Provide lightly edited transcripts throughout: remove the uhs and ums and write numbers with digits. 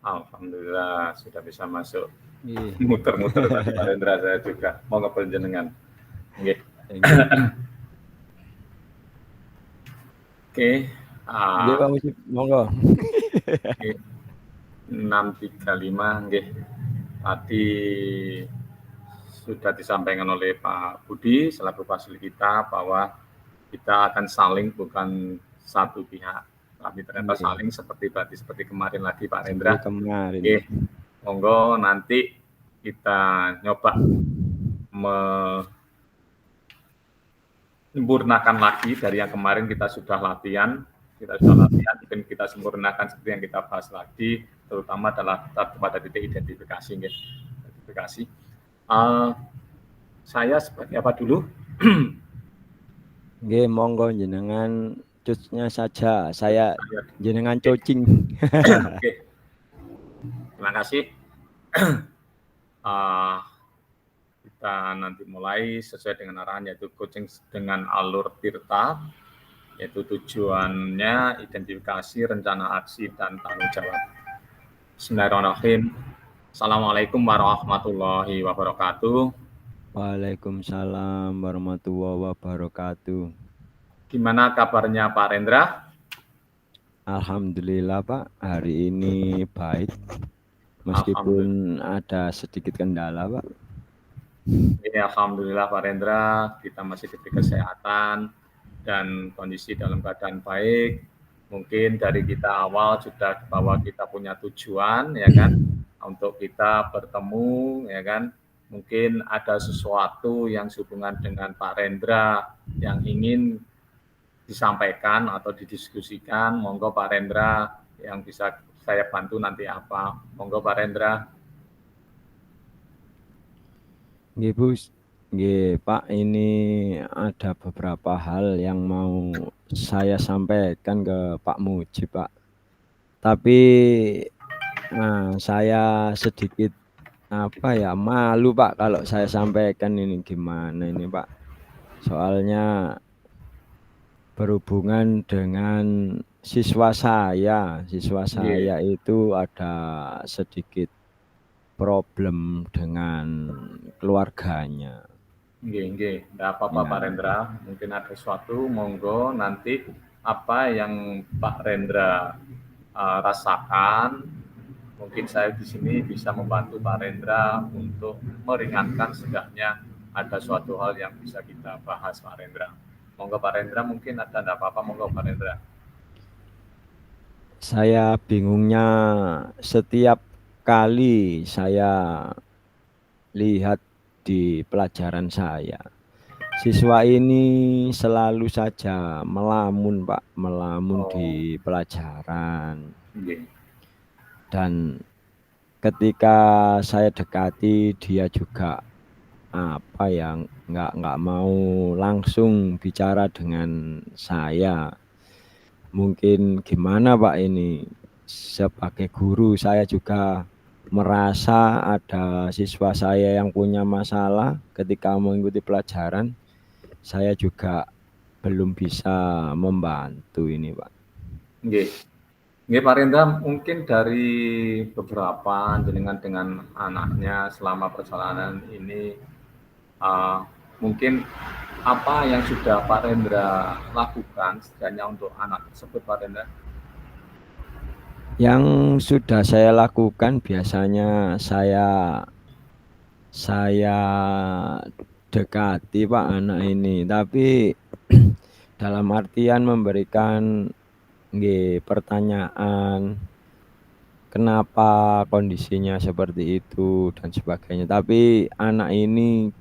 Alhamdulillah sudah bisa masuk. Nggih. Muter-muter tadi Pak Rendra saya juga mau ngepenjenengan. Nggih. Nggih. Oke. Nggih Pak Mujib, monggo. 635 nggih. Tadi sudah disampaikan oleh Pak Budi selaku fasil kita bahwa kita akan saling bukan satu pihak, tapi ternyata Nggih. saling seperti kemarin lagi Pak Rendra. Seperti kemarin. Oke, monggo nanti kita nyoba menyempurnakan lagi dari yang kemarin kita sudah latihan, mungkin kita sempurnakan seperti yang kita bahas lagi, terutama adalah pada titik identifikasi. Identifikasi. Saya sebagai apa dulu? Nggih, monggo jenengan cusnya saja. Saya jenengan cocing. Oke. Terima kasih. Kita nanti mulai sesuai dengan arahan, yaitu coaching dengan alur Tirta, yaitu tujuannya identifikasi, rencana aksi, dan tanggung jawab. Bismillahirrahmanirrahim. Assalamualaikum warahmatullahi wabarakatuh. Waalaikumsalam warahmatullahi wabarakatuh. Gimana kabarnya Pak Rendra? Alhamdulillah Pak, hari ini baik. Meskipun ada sedikit kendala Pak. Ya, alhamdulillah Pak Rendra, kita masih diberi kesehatan dan kondisi dalam keadaan baik. Mungkin dari kita awal sudah bahwa kita punya tujuan, ya kan, untuk kita bertemu, ya kan. Mungkin ada sesuatu yang sehubungan dengan Pak Rendra yang ingin disampaikan atau didiskusikan. Monggo Pak Rendra, yang bisa saya bantu nanti apa? Monggo Pak Rendra. Nggih Bu, nggih Pak, ini ada beberapa hal yang mau saya sampaikan ke Pak Mujib Pak. Tapi saya sedikit malu Pak kalau saya sampaikan ini, gimana ini Pak. Soalnya berhubungan dengan siswa saya itu ada sedikit problem dengan keluarganya. Nggih, enggak apa-apa Pak Rendra, mungkin ada sesuatu, monggo nanti apa yang Pak Rendra rasakan, mungkin saya di sini bisa membantu Pak Rendra untuk meringankan, setidaknya ada suatu hal yang bisa kita bahas Pak Rendra. Monggo Pak Rendra, mungkin ada enggak apa-apa, monggo Pak Rendra. Saya bingungnya setiap kali saya lihat di pelajaran saya, siswa ini selalu saja melamun Pak, di pelajaran. Dan ketika saya dekati, dia juga nggak mau langsung bicara dengan saya. Mungkin gimana Pak ini, sebagai guru saya juga merasa ada siswa saya yang punya masalah ketika mengikuti pelajaran, saya juga belum bisa membantu ini Pak. Nggih Pak Rendra, mungkin dari beberapa jenengan dengan anaknya selama perjalanan ini, mungkin apa yang sudah Pak Rendra lakukan setidaknya untuk anak tersebut Pak Rendra? Yang sudah saya lakukan biasanya saya dekati Pak anak ini, tapi dalam artian memberikan pertanyaan kenapa kondisinya seperti itu dan sebagainya. Tapi anak ini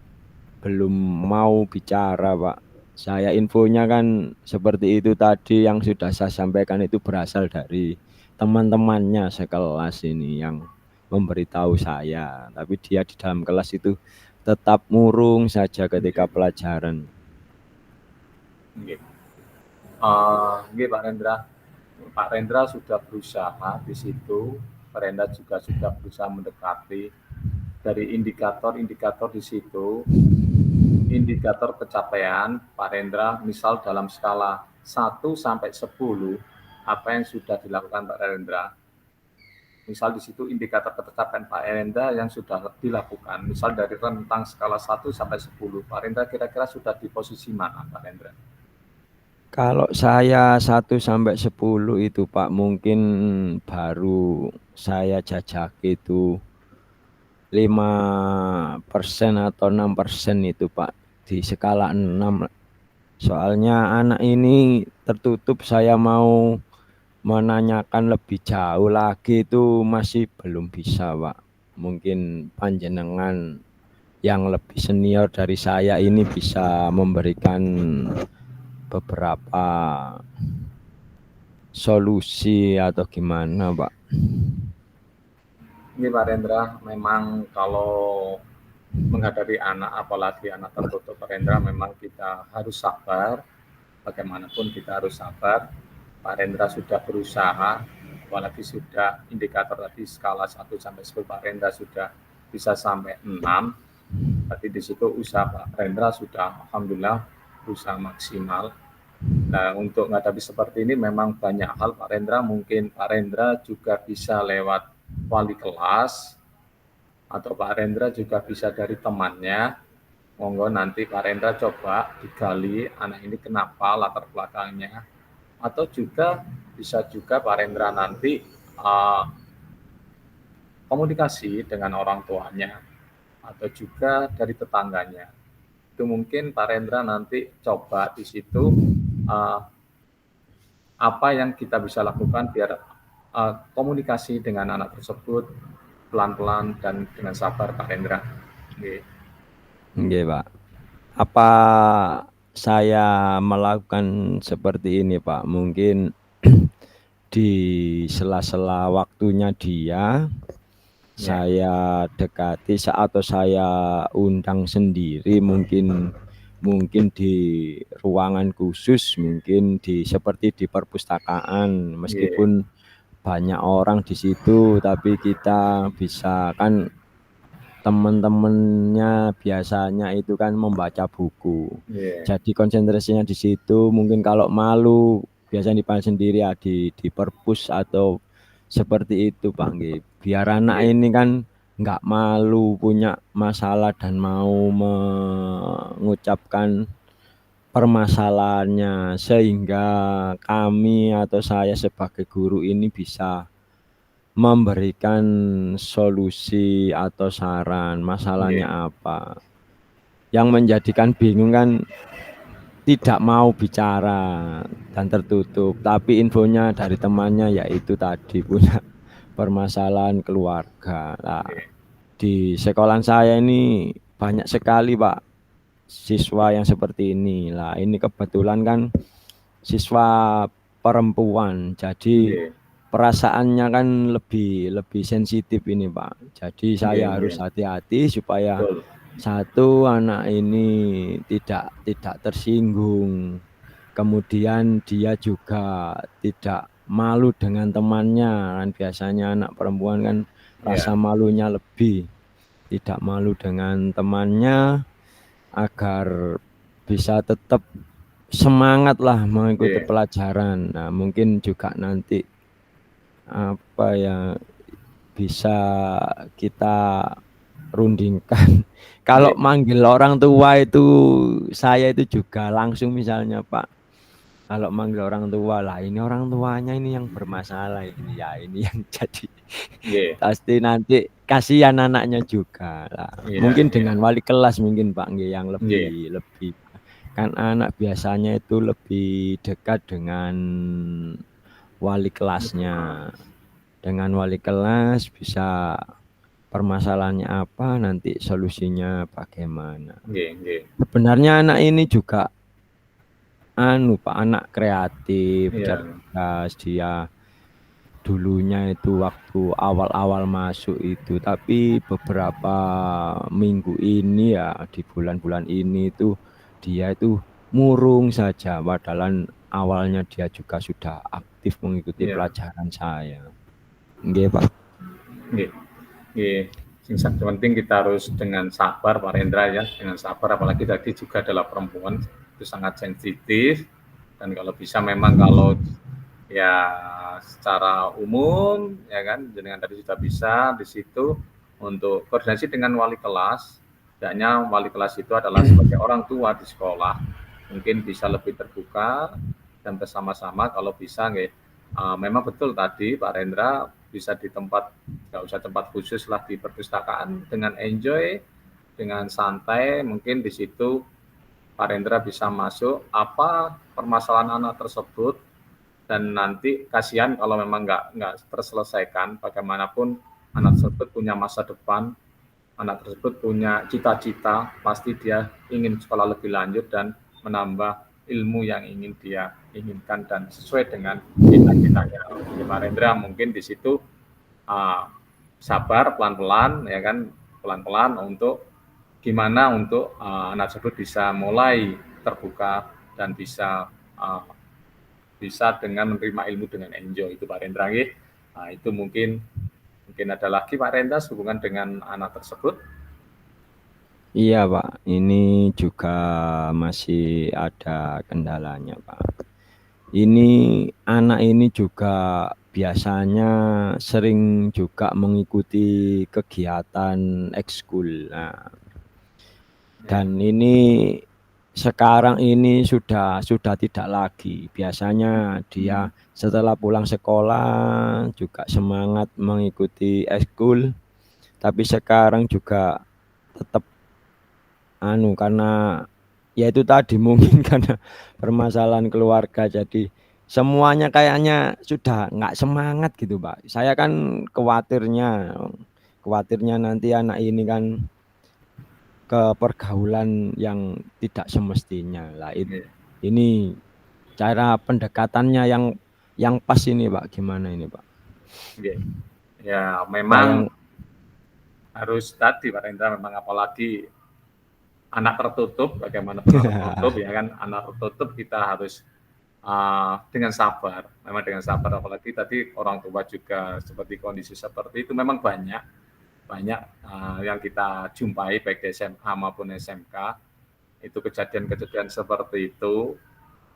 belum mau bicara Pak. Saya infonya kan seperti itu tadi, yang sudah saya sampaikan itu berasal dari teman-temannya sekelas ini yang memberitahu saya. Tapi dia di dalam kelas itu tetap murung saja ketika pelajaran. Nggih Pak Rendra. Pak Rendra sudah berusaha di situ, Pak Rendra juga sudah berusaha mendekati dari indikator-indikator di situ, indikator pencapaian Pak Rendra, misal dalam skala 1 sampai 10, apa yang sudah dilakukan Pak Rendra? Misal di situ indikator ketercapaian Pak Rendra yang sudah dilakukan, misal dari rentang skala 1 sampai 10, Pak Rendra kira-kira sudah di posisi mana, Pak Rendra? Kalau saya 1 sampai 10 itu Pak, mungkin baru saya jajaki itu 5% atau 6% itu Pak, di skala 6. Soalnya anak ini tertutup, saya mau menanyakan lebih jauh lagi itu masih belum bisa Pak. Mungkin panjenengan yang lebih senior dari saya ini bisa memberikan beberapa solusi atau gimana Pak. Ini Pak Rendra, memang kalau menghadapi anak, apalagi anak tertutup Pak Rendra, memang kita harus sabar. Bagaimanapun kita harus sabar. Pak Rendra sudah berusaha, apalagi sudah indikator tadi skala 1 sampai 10 Pak Rendra sudah bisa sampai 6. Berarti di situ usaha Pak Rendra sudah alhamdulillah berusaha maksimal. Nah, untuk menghadapi seperti ini memang banyak hal Pak Rendra, mungkin Pak Rendra juga bisa lewat wali kelas, atau Pak Rendra juga bisa dari temannya. Monggo nanti Pak Rendra coba digali anak ini kenapa latar belakangnya, atau juga bisa juga Pak Rendra nanti komunikasi dengan orang tuanya atau juga dari tetangganya. Itu mungkin Pak Rendra nanti coba di situ apa yang kita bisa lakukan biar komunikasi dengan anak tersebut pelan-pelan dan dengan sabar Pak Rendra. Nggih, Pak. Apa saya melakukan seperti ini, Pak? Mungkin di sela-sela waktunya dia, saya dekati atau saya undang sendiri, mungkin di ruangan khusus, mungkin seperti di perpustakaan, meskipun banyak orang di situ, tapi kita bisa kan, teman-temannya biasanya itu kan membaca buku. Jadi konsentrasinya di situ. Mungkin kalau malu biasanya dipanggil sendiri ya di perpus atau seperti itu Pak nggih. Biar anak ini kan nggak malu punya masalah dan mau mengucapkan permasalahannya, sehingga kami atau saya sebagai guru ini bisa memberikan solusi atau saran masalahnya apa. Yang menjadikan bingung kan tidak mau bicara dan tertutup, tapi infonya dari temannya yaitu tadi punya permasalahan keluarga. Nah, di sekolah saya ini banyak sekali Pak siswa yang seperti ini. Lah ini kebetulan kan siswa perempuan, jadi perasaannya kan lebih sensitif ini Pak. Jadi saya harus hati-hati supaya satu, anak ini tidak tersinggung. Kemudian dia juga tidak malu dengan temannya. Kan biasanya anak perempuan kan rasa malunya lebih. Tidak malu dengan temannya, agar bisa tetap semangat lah mengikuti pelajaran. Nah, mungkin juga nanti apa ya bisa kita rundingkan. Kalau manggil orang tua itu, saya itu juga langsung misalnya Pak, kalau manggil orang tua lah, ini orang tuanya ini yang bermasalah ini ya, ini yang jadi pasti nanti kasihan anaknya juga lah. Mungkin dengan wali kelas mungkin Pak yang lebih kan anak biasanya itu lebih dekat dengan wali kelasnya. Dengan wali kelas bisa permasalahannya apa, nanti solusinya bagaimana. Sebenarnya anak ini juga Pak, anak kreatif, cerdas. Dia dulunya itu waktu awal-awal masuk itu, tapi beberapa minggu ini ya, di bulan-bulan ini itu dia itu murung saja, padahal awalnya dia juga sudah aktif mengikuti pelajaran saya. Nggih Pak. Nggih. Yang penting kita harus dengan sabar Pak Rendra ya, dengan sabar, apalagi tadi juga adalah perempuan, itu sangat sensitif, dan kalau bisa memang kalau ya secara umum ya kan dengan tadi sudah bisa di situ untuk koordinasi dengan wali kelas. Hendaknya wali kelas itu adalah sebagai orang tua di sekolah, mungkin bisa lebih terbuka dan bersama-sama kalau bisa nggih. Memang betul tadi Pak Rendra bisa di tempat, nggak usah tempat khusus lah, di perpustakaan dengan enjoy, dengan santai, mungkin di situ Pak Rendra bisa masuk apa permasalahan anak tersebut, dan nanti kasihan kalau memang nggak terselesaikan. Bagaimanapun anak tersebut punya masa depan, anak tersebut punya cita-cita, pasti dia ingin sekolah lebih lanjut dan menambah ilmu yang ingin dia inginkan dan sesuai dengan cita-citanya. Jadi Pak Rendra mungkin di situ sabar, pelan-pelan ya kan, pelan-pelan untuk gimana untuk anak tersebut bisa mulai terbuka dan bisa dengan menerima ilmu dengan enjoy. Itu Pak Rendra. Nah, itu mungkin ada lagi Pak Rendra hubungan dengan anak tersebut. Iya Pak, ini juga masih ada kendalanya Pak. Ini anak ini juga biasanya sering juga mengikuti kegiatan ekskul. Nah, dan ini sekarang ini sudah tidak lagi. Biasanya dia setelah pulang sekolah juga semangat mengikuti ekskul, tapi sekarang juga tetap karena ya itu tadi mungkin karena permasalahan keluarga, jadi semuanya kayaknya sudah nggak semangat gitu Pak. Saya kan khawatirnya nanti anak ini kan ke pergaulan yang tidak semestinya lah. Ini cara pendekatannya yang pas ini Pak, gimana ini Pak? Ya memang harus tadi Pak Rendra, memang apalagi anak tertutup, bagaimana anak tertutup ya kan, anak tertutup kita harus dengan sabar, memang dengan sabar, apalagi tadi orang tua juga seperti kondisi seperti itu memang banyak yang kita jumpai baik di SMA maupun SMK, itu kejadian-kejadian seperti itu.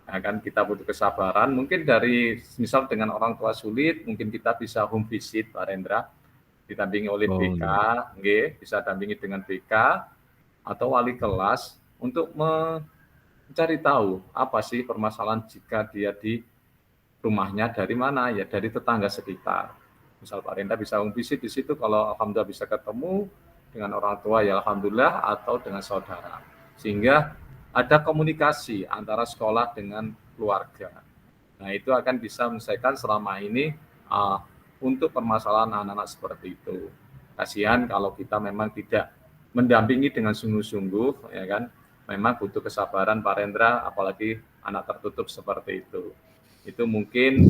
Ya kan, kita butuh kesabaran. Mungkin dari misal dengan orang tua sulit, mungkin kita bisa home visit Pak Rendra, didampingi oleh BK, bisa dampingi dengan BK atau wali kelas untuk mencari tahu apa sih permasalahan jika dia di rumahnya dari mana, ya dari tetangga sekitar. Misal Pak Rendra bisa home visit di situ, kalau alhamdulillah bisa ketemu dengan orang tua ya alhamdulillah, atau dengan saudara. Sehingga ada komunikasi antara sekolah dengan keluarga. Nah, itu akan bisa menyelesaikan selama ini untuk permasalahan anak-anak seperti itu. Kasihan kalau kita memang tidak mendampingi dengan sungguh-sungguh, ya kan? Memang butuh kesabaran Pak Rendra, apalagi anak tertutup seperti itu. Itu mungkin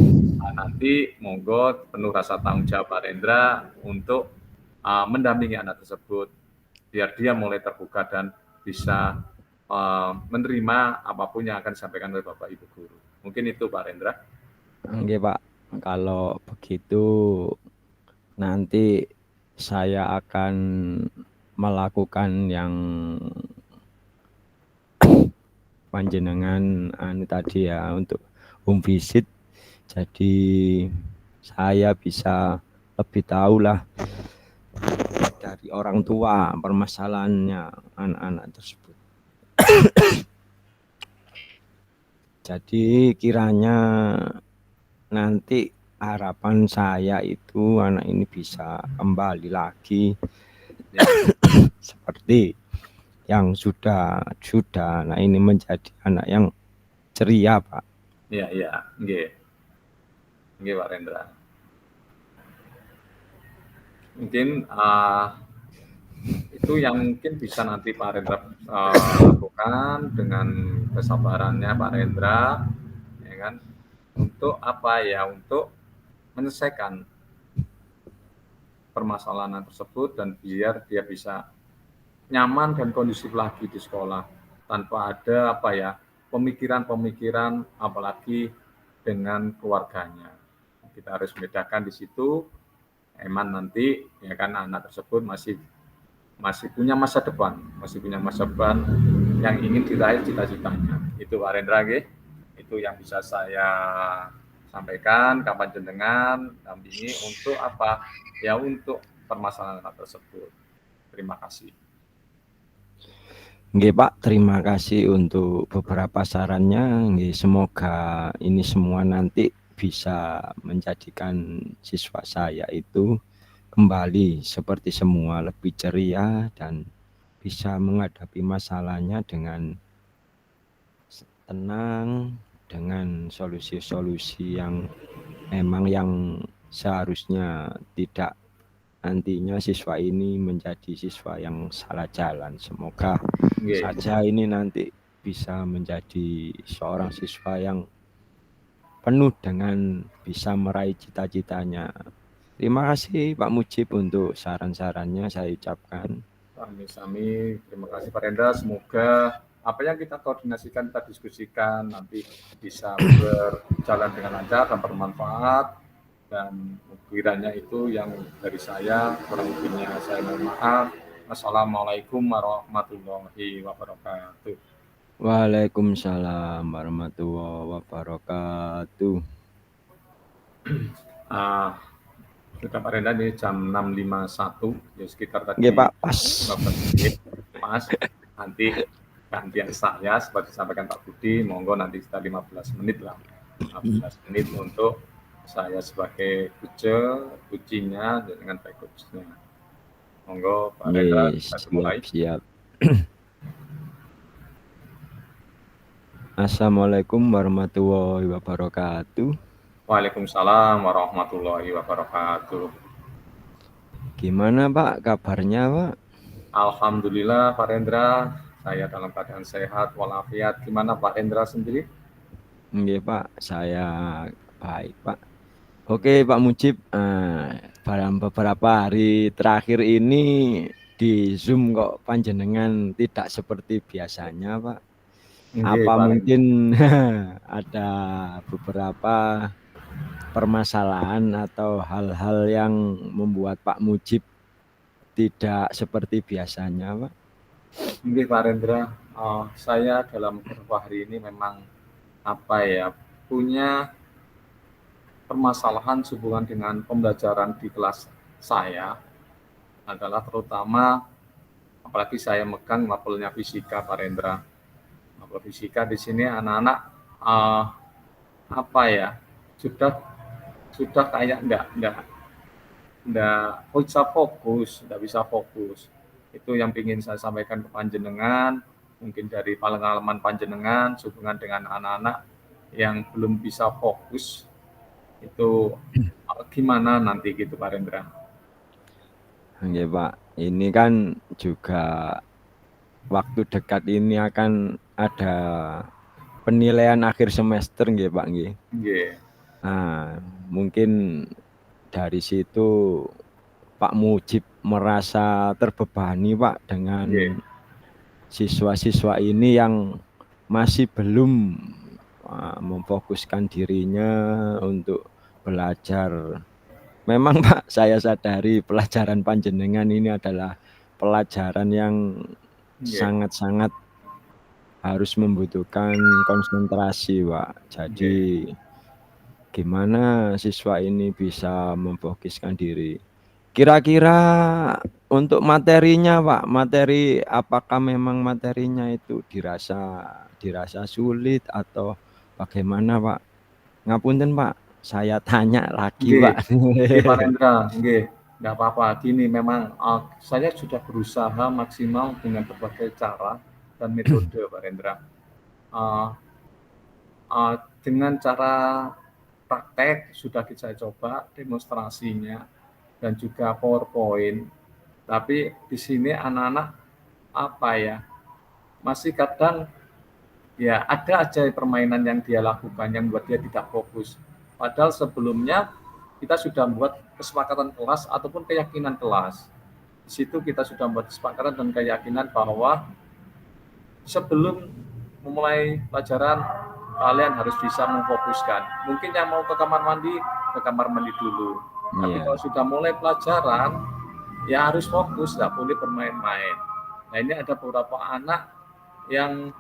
nanti monggo penuh rasa tanggung jawab Pak Rendra untuk mendampingi anak tersebut, biar dia mulai terbuka dan bisa menerima apapun yang akan disampaikan oleh Bapak Ibu Guru. Mungkin itu Pak Rendra. Oke Pak, kalau begitu nanti saya akan melakukan yang panjenengan tadi ya, untuk home visit. Jadi saya bisa lebih tahu lah dari orang tua permasalahannya anak-anak tersebut. Jadi kiranya nanti harapan saya itu anak ini bisa kembali lagi seperti yang sudah. Nah, ini menjadi anak yang ceria Pak. Iya, nggih Pak Rendra. Mungkin itu yang mungkin bisa nanti Pak Rendra lakukan dengan kesabarannya Pak Rendra, ya kan, untuk apa ya, untuk menyelesaikan permasalahan tersebut dan biar dia bisa nyaman dan kondusif lagi di sekolah tanpa ada pemikiran-pemikiran apalagi dengan keluarganya. Kita harus membedakan di situ, emang nanti ya kan anak tersebut masih punya masa depan, yang ingin diraih cita-citanya. Itu Pak Rendra, itu yang bisa saya sampaikan kapan jenengan dampingi untuk apa? Ya untuk permasalahan tersebut. Terima kasih. Nggih Pak, terima kasih untuk beberapa sarannya. Nggih, semoga ini semua nanti bisa menjadikan siswa saya itu kembali seperti semua, lebih ceria dan bisa menghadapi masalahnya dengan tenang, dengan solusi-solusi yang memang yang seharusnya tidak nantinya siswa ini menjadi siswa yang salah jalan. Semoga saja ini nanti bisa menjadi seorang siswa yang penuh dengan bisa meraih cita-citanya. Terima kasih Pak Mujib untuk saran-sarannya saya ucapkan. Sami-sami, terima kasih Pak Rendra. Semoga apa yang kita koordinasikan, kita diskusikan nanti bisa berjalan dengan lancar dan bermanfaat. Dan kiranya itu yang dari saya, kurang lebihnya saya mohon maaf. Assalamualaikum warahmatullahi wabarakatuh. Waalaikumsalam warahmatullahi wabarakatuh. Sudah Pak Rendra, ini jam 6.51, ya sekitar tadi. Oke Pak, pas. 15 menit, pas. Nanti gantian saya, seperti disampaikan Pak Budi, monggo nanti sekitar 15 menit lah. 15 menit untuk saya sebagai kucinya dengan baik coachnya. Monggo Pak Rendra, kita mulai. Siap. Assalamualaikum warahmatullahi wabarakatuh. Waalaikumsalam warahmatullahi wabarakatuh. Gimana Pak kabarnya Pak? Alhamdulillah Pak Rendra, saya dalam keadaan sehat walafiat. Gimana Pak Rendra sendiri? Nggih Pak, saya baik Pak. Oke Pak Mujib, dalam beberapa hari terakhir ini di Zoom kok panjenengan tidak seperti biasanya Pak. Apa mungkin ada beberapa permasalahan atau hal-hal yang membuat Pak Mujib tidak seperti biasanya Pak? Nggih Pak Rendra, saya dalam beberapa hari ini memang punya permasalahan hubungan dengan pembelajaran di kelas saya adalah terutama apalagi saya megang mapelnya fisika Pak Rendra. Mapel fisika di sini anak-anak sudah kayak enggak bisa fokus. Itu yang ingin saya sampaikan ke panjenengan, mungkin dari pengalaman panjenengan hubungan dengan anak-anak yang belum bisa fokus itu gimana nanti gitu Pak Rendra? Oke Pak, ini kan juga waktu dekat ini akan ada penilaian akhir semester nggih Pak nggih. Nah, mungkin dari situ Pak Mujib merasa terbebani Pak dengan siswa-siswa ini yang masih belum memfokuskan dirinya untuk belajar. Memang Pak, saya sadari pelajaran panjenengan ini adalah pelajaran yang sangat-sangat harus membutuhkan konsentrasi Pak. Jadi gimana siswa ini bisa memfokuskan diri? Kira-kira untuk materinya Pak, materi apakah memang materinya itu dirasa sulit atau bagaimana Pak? Ngapunten Pak, saya tanya lagi Pak. Pak Rendra, enggak apa-apa. Gini, memang saya sudah berusaha maksimal dengan berbagai cara dan metode Pak Rendra. Dengan cara praktek sudah saya coba demonstrasinya dan juga PowerPoint. Tapi di sini anak-anak masih kadang ya ada aja permainan yang dia lakukan yang membuat dia tidak fokus. Padahal sebelumnya kita sudah membuat kesepakatan kelas ataupun keyakinan kelas. Di situ kita sudah membuat kesepakatan dan keyakinan bahwa sebelum memulai pelajaran kalian harus bisa memfokuskan. Mungkin yang mau ke kamar mandi dulu. Tapi kalau sudah mulai pelajaran, ya harus fokus, tidak boleh bermain-main. Nah ini ada beberapa anak yang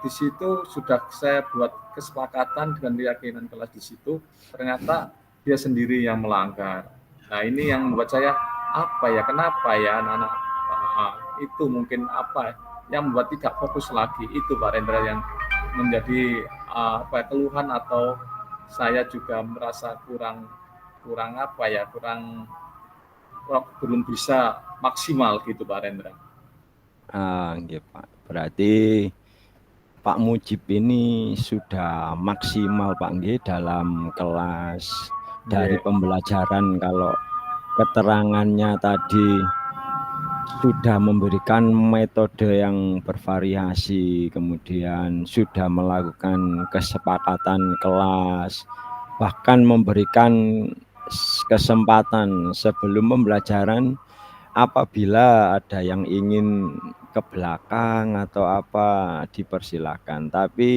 di situ sudah saya buat kesepakatan dengan keyakinan kelas di situ, ternyata dia sendiri yang melanggar. Nah, ini yang membuat saya, apa ya, kenapa ya anak-anak itu mungkin apa yang membuat tidak fokus lagi, itu Pak Rendra yang menjadi apa keluhan, atau saya juga merasa kurang kurang apa ya, kurang belum bisa maksimal gitu Pak Rendra. Nggih, Pak. Berarti Pak Mujib ini sudah maksimal Pak nggih dalam kelas dari Nggih. pembelajaran, kalau keterangannya tadi sudah memberikan metode yang bervariasi, kemudian sudah melakukan kesepakatan kelas, bahkan memberikan kesempatan sebelum pembelajaran apabila ada yang ingin ke belakang atau apa dipersilakan. Tapi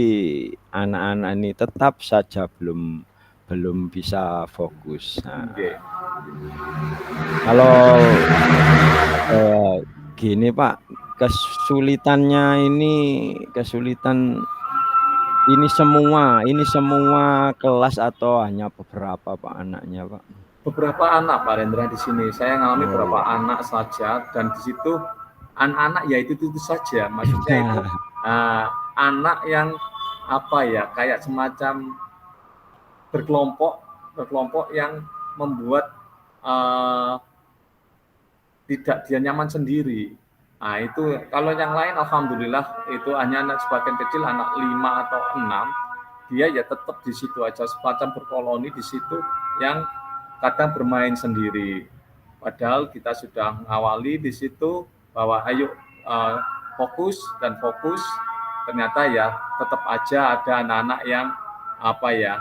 anak-anak ini tetap saja belum bisa fokus. Nah, Nggih. kalau gini Pak, kesulitan ini semua kelas atau hanya beberapa Pak anaknya Pak? Beberapa anak Pak Rendra di sini. Saya ngalami Oh beberapa ya. anak saja, dan di situ anak-anak ya itu saja. Maksudnya itu anak yang apa ya, kayak semacam berkelompok yang membuat uh, tidak dia nyaman sendiri. Nah, itu kalau yang lain alhamdulillah itu hanya anak sebagian kecil, anak 5 atau 6, dia ya tetap di situ aja, semacam berkoloni di situ, yang kadang bermain sendiri. Padahal kita sudah mengawali di situ bahwa ayo fokus dan fokus, ternyata ya tetap aja ada anak-anak yang apa ya,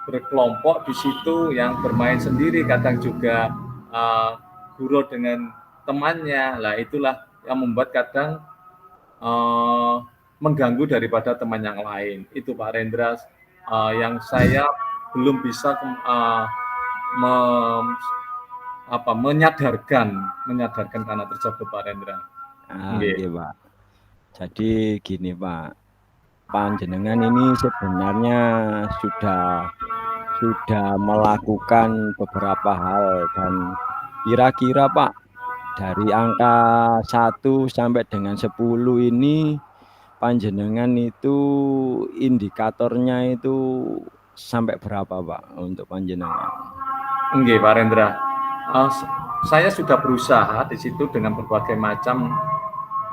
berkelompok di situ yang bermain sendiri, kadang juga gurau dengan temannya. Lah itulah yang membuat kadang mengganggu daripada teman yang lain. Itu Pak Rendra yang saya belum bisa menyadarkan anak tersebut Pak Rendra. Nggih Pak. Jadi gini Pak, panjenengan ini sebenarnya sudah melakukan beberapa hal, dan kira-kira Pak dari angka 1 sampai dengan 10 ini panjenengan itu indikatornya itu sampai berapa Pak untuk panjenengan? Nggih Pak Rendra. Saya sudah berusaha di situ dengan berbagai macam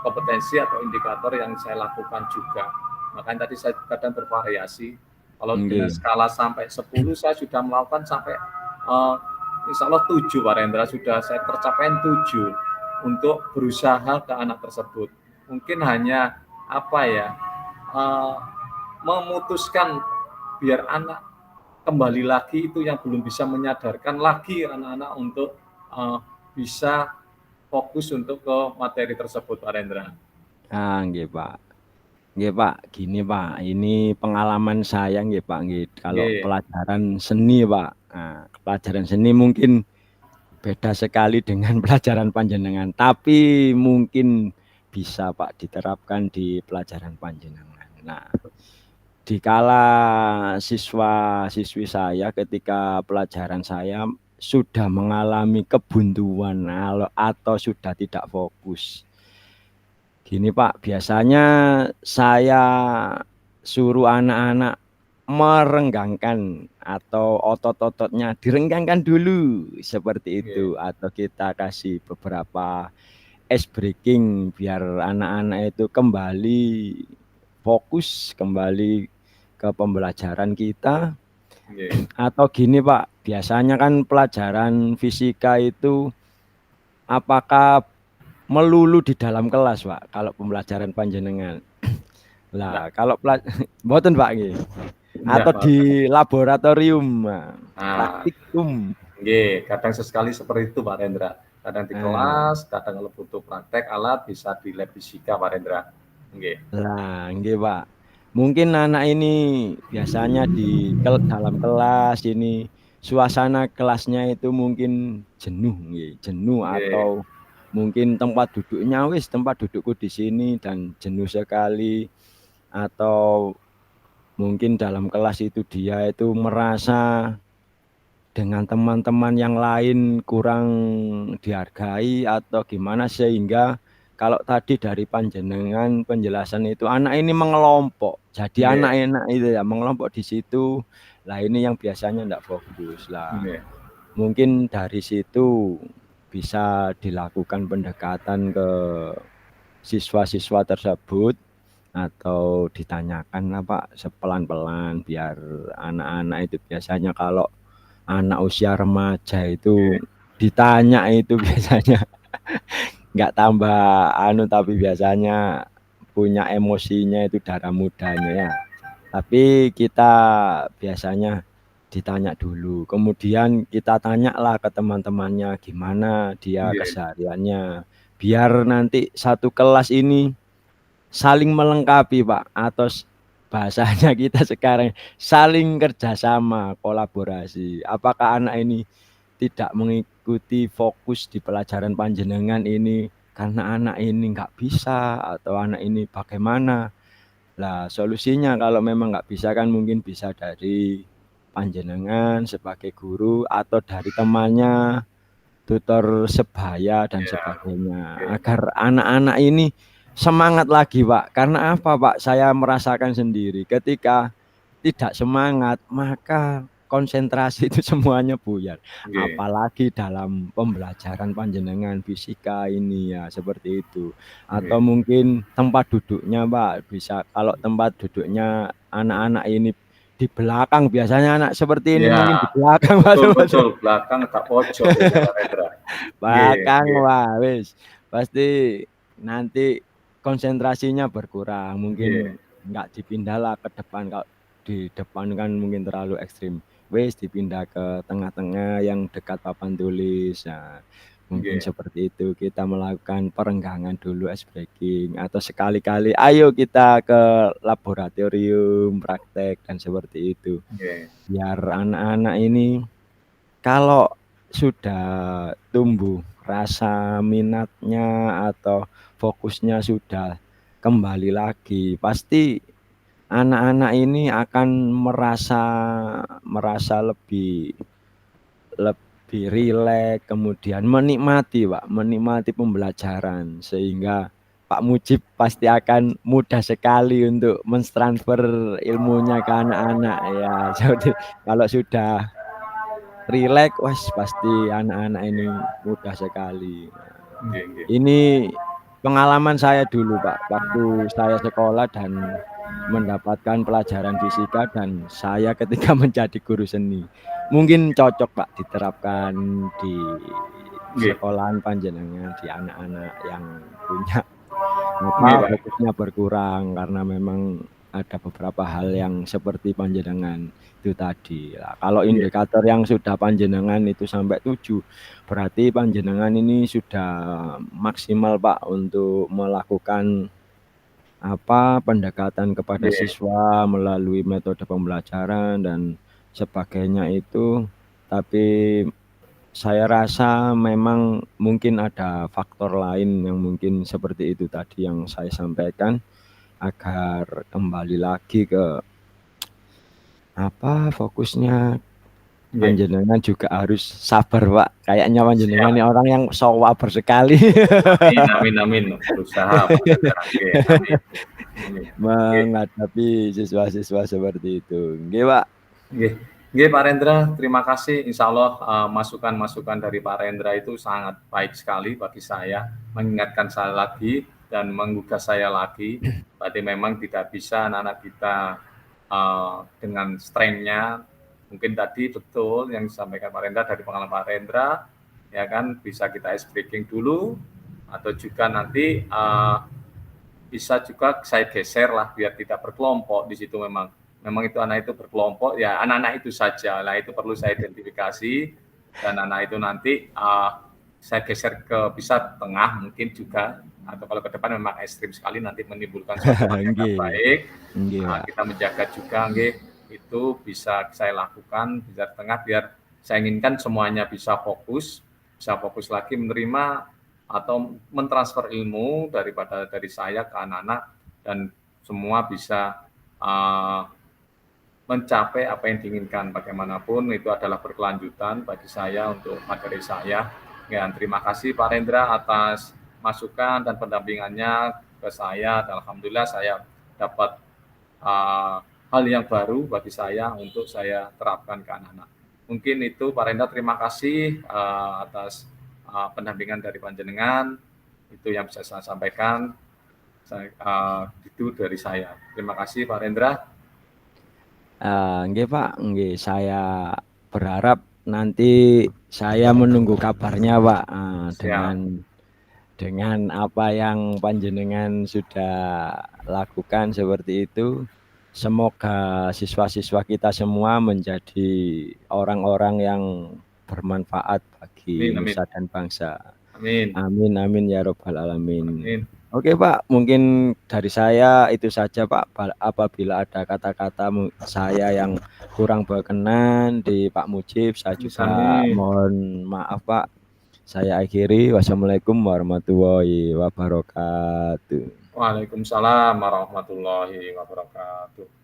kompetensi atau indikator yang saya lakukan juga. Makanya tadi saya kadang bervariasi. Kalau dengan skala sampai 10 saya sudah melakukan sampai insya Allah 7 Pak Rendra, sudah saya tercapai 7 untuk berusaha ke anak tersebut. Mungkin hanya apa ya, memutuskan biar anak kembali lagi itu yang belum bisa menyadarkan lagi anak-anak untuk bisa fokus untuk ke materi tersebut Pak Rendra. Nggih Pak. Nggih Pak, gini Pak, ini pengalaman saya nggih Pak nggih, kalau pelajaran seni Pak. Nah, pelajaran seni mungkin beda sekali dengan pelajaran panjenengan, tapi mungkin bisa Pak diterapkan di pelajaran panjenengan. Nah, dikala siswa-siswi saya ketika pelajaran saya sudah mengalami kebuntuan atau sudah tidak fokus. Gini Pak, biasanya saya suruh anak-anak merenggangkan atau otot-ototnya direnggangkan dulu seperti itu, atau kita kasih beberapa ice breaking biar anak-anak itu kembali fokus, kembali ke pembelajaran kita. Atau gini Pak, biasanya kan pelajaran fisika itu apakah melulu di dalam kelas Pak kalau pembelajaran panjenengan? Lah kalau mboten Pak nggih. Atau di laboratorium, praktikum. Nggih, kadang sesekali seperti itu Pak Rendra. Kadang di kelas, kadang kalau butuh praktek alat bisa di lab fisika Pak Rendra. Nggih. Lah nggih Pak. Mungkin anak ini biasanya di dalam kelas ini suasana kelasnya itu mungkin jenuh nggih, jenuh atau mungkin tempat duduknya tempat dudukku di sini dan jenuh sekali. atau mungkin dalam kelas itu dia itu merasa dengan teman-teman yang lain kurang dihargai atau gimana, sehingga kalau tadi dari panjenengan penjelasan itu anak ini mengelompok. Jadi Nggih, anak-anak itu ya mengelompok di situ. Lah ini yang biasanya enggak fokus. Lah nggih, mungkin dari situ bisa dilakukan pendekatan ke siswa-siswa tersebut atau ditanyakan lah Pak sepelan-pelan biar anak-anak itu biasanya kalau anak usia remaja itu nggih, ditanya itu biasanya nggak tambah anu, tapi biasanya punya emosinya itu darah mudanya ya. Tapi kita biasanya ditanya dulu, kemudian kita tanyalah ke teman-temannya gimana dia nggih. kesehariannya, biar nanti satu kelas ini saling melengkapi Pak, atau bahasanya kita sekarang saling kerjasama, kolaborasi. Apakah anak ini tidak mengikuti fokus di pelajaran panjenengan ini karena anak ini nggak bisa atau anak ini bagaimana? Lah solusinya kalau memang nggak bisa kan mungkin bisa dari panjenengan sebagai guru atau dari temannya, tutor sebaya dan Iya, sebagainya, nggih, agar anak-anak ini semangat lagi Pak. Karena apa Pak, saya merasakan sendiri ketika tidak semangat maka konsentrasi itu semuanya buyar. nggih, Apalagi dalam pembelajaran panjenengan fisika ini ya seperti itu. Atau nggih. mungkin tempat duduknya Pak, bisa kalau tempat duduknya anak-anak ini di belakang, biasanya anak seperti ini Iya, mungkin di belakang Pak, betul betul, belakang agak pojok biasanya Pak Rendra. Nggih, belakang nggih, wah wis pasti nanti konsentrasinya berkurang, nggih, mungkin nggak dipindahlah ke depan. Kalau di depan kan mungkin terlalu ekstrim, wis dipindah ke tengah-tengah yang dekat papan tulis. Nah mungkin nggih, seperti itu, kita melakukan perenggangan dulu, ice breaking, atau sekali-kali ayo kita ke laboratorium praktek dan seperti itu, nggih, biar anak-anak ini kalau sudah tumbuh rasa minatnya atau fokusnya sudah kembali lagi, pasti anak-anak ini akan merasa merasa lebih lebih rileks, kemudian menikmati Pak, menikmati pembelajaran, sehingga Pak Mujib pasti akan mudah sekali untuk mentransfer ilmunya ke anak-anak ya. Jadi kalau sudah rileks, wes pasti anak-anak ini mudah sekali. nggih, nggih. Ini pengalaman saya dulu Pak, waktu saya sekolah dan mendapatkan pelajaran fisika dan saya ketika menjadi guru seni. Mungkin cocok Pak diterapkan di Nggih, sekolahan panjenengan, di anak-anak yang punya nggih, apa, Pak. fokusnya berkurang karena memang ada beberapa hal yang seperti panjenengan itu tadi. Lah, kalau Nggih, indikator yang sudah panjenengan itu sampai 7, berarti panjenengan ini sudah maksimal Pak untuk melakukan apa, pendekatan kepada nggih, siswa melalui metode pembelajaran dan sebagainya itu. Tapi saya rasa memang mungkin ada faktor lain yang mungkin seperti itu tadi yang saya sampaikan, agar kembali lagi ke apa, fokusnya. nggih. Panjenengan juga harus sabar Pak, kayaknya panjenengan ini Siap. orang yang sabar sekali Amin amin amin. Berusaha Pak Rendra. Nggih, amin. Amin. Nggih. menghadapi siswa-siswa seperti itu. Nggih Pak. Nggih, nggih Pak Rendra, terima kasih. Insya Allah masukan-masukan dari Pak Rendra itu sangat baik sekali bagi saya, mengingatkan saya lagi dan menggugah saya lagi. Berarti memang tidak bisa anak-anak kita dengan strength-nya. Mungkin tadi betul yang disampaikan Pak Rendra dari pengalaman Pak Rendra, ya kan bisa kita ice breaking dulu, atau juga nanti bisa juga saya geser lah biar tidak berkelompok di situ. Memang itu anak itu berkelompok ya, anak-anak itu saja lah, itu perlu saya identifikasi, dan anak itu nanti saya geser ke bisa tengah mungkin juga, atau kalau ke depan memang ekstrim sekali nanti menimbulkan suatu hal yang tidak Nggih, baik. nggih Pak. Kita menjaga juga nggih, itu bisa saya lakukan bisa tengah biar saya inginkan semuanya bisa fokus lagi menerima atau mentransfer ilmu dari saya ke anak-anak, dan semua bisa mencapai apa yang diinginkan. Bagaimanapun itu adalah berkelanjutan bagi saya untuk materi saya. Dan terima kasih Pak Rendra atas masukan dan pendampingannya ke saya. Dan alhamdulillah saya dapat hal yang baru bagi saya untuk saya terapkan ke anak-anak. Mungkin itu Pak Rendra, terima kasih atas pendampingan dari panjenengan. Itu yang bisa saya sampaikan. Itu dari saya. Terima kasih Pak Rendra. Nggih Pak, nggih saya berharap nanti saya menunggu kabarnya Pak, Siap. dengan apa yang panjenengan sudah lakukan seperti itu. Semoga siswa-siswa kita semua menjadi orang-orang yang bermanfaat bagi Amin, amin. nusa dan bangsa. Amin. Amin amin ya robbal alamin. Amin. Oke Pak, mungkin dari saya itu saja Pak. Apabila ada kata-kata saya yang kurang berkenan di Pak Mujib, saya juga Amin. mohon maaf Pak. Saya akhiri. Wassalamualaikum warahmatullahi wabarakatuh. Waalaikumsalam warahmatullahi wabarakatuh.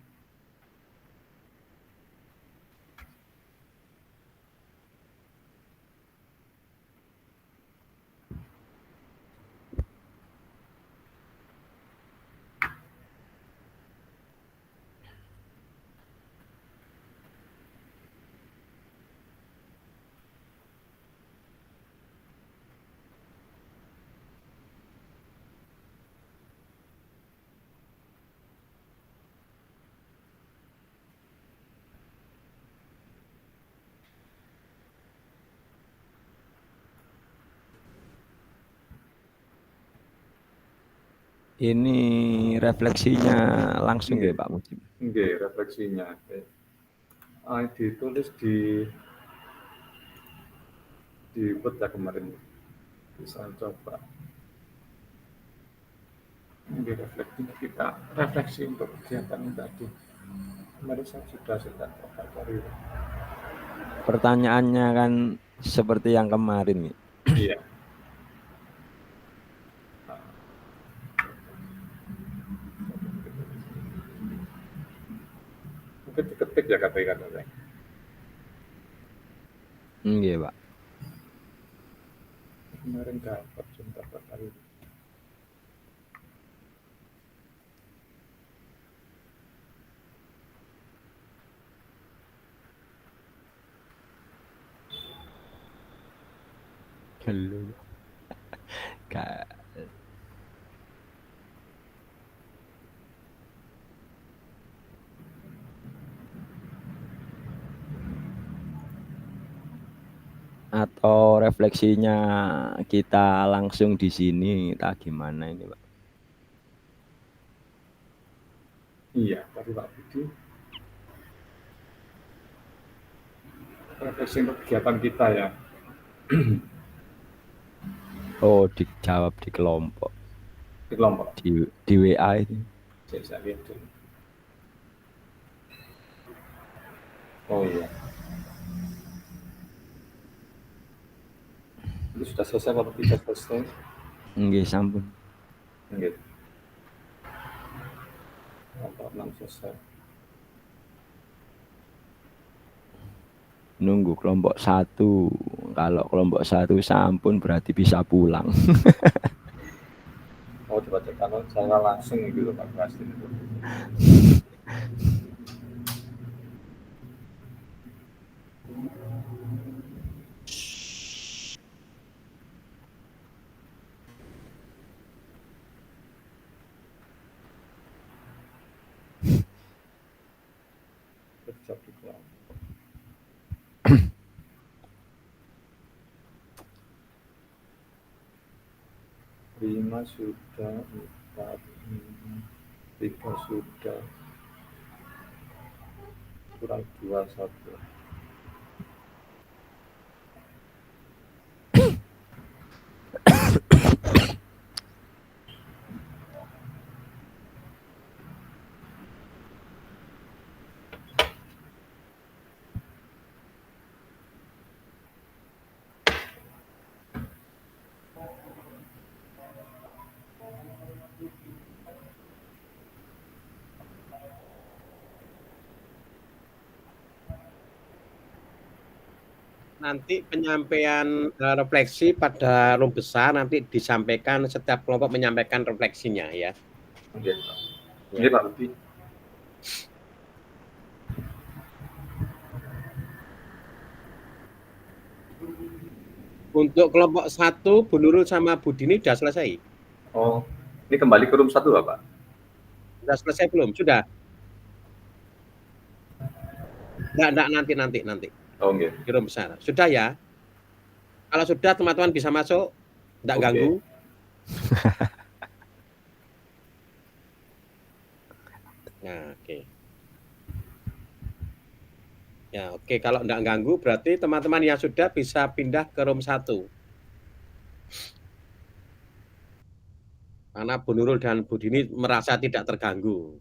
Ini refleksinya langsung ya Nggih. Pak Mujib. Nggih, refleksinya. Ditulis di Word ya kemarin. Bisa coba. Nggih, refleksi untuk kegiatan ini tadi. Kemarin saya sudah coba cari. Pertanyaannya kan seperti yang kemarin nih. Iya. Mungkin diketik ya kata-kata. Iya Pak. Kemarin dapat sebentar kali. Halo. Kak. Atau refleksinya kita langsung di sini, tak gimana ini Pak? Iya, tadi Pak Budi. Refleksi untuk kegiatan kita ya. Oh, dijawab di kelompok. Di kelompok. Di WA itu. Saya lihat dulu. Oh iya. Itu sudah selesai atau tidak selesai? Nggih, sampun. Nggih. Kelompok 6 selesai. Nunggu kelompok 1. Kalau kelompok 1 sampun berarti bisa pulang. Mau dibacakan saya langsung gitu Pak Bastin itu. Kerja di kelompok. 5 sudah, 4, 3 sudah, kurang 2, 1. nanti penyampaian refleksi pada room besar nanti disampaikan, setiap kelompok menyampaikan refleksinya ya. Oke, Pak. Oke, Pak Budi. Untuk kelompok 1, Bu Nurul sama Bu Dini sudah selesai? Oh, ini kembali ke room 1, Pak? Sudah selesai belum? Sudah? Enggak, nanti. Oh, nggih. Di room besar. Sudah ya? Kalau sudah teman-teman bisa masuk, enggak Oke. ganggu. Nah, oke. Ya, oke. Kalau enggak ganggu berarti teman-teman yang sudah bisa pindah ke room 1. Karena Bu Nurul dan Bu Dini merasa tidak terganggu.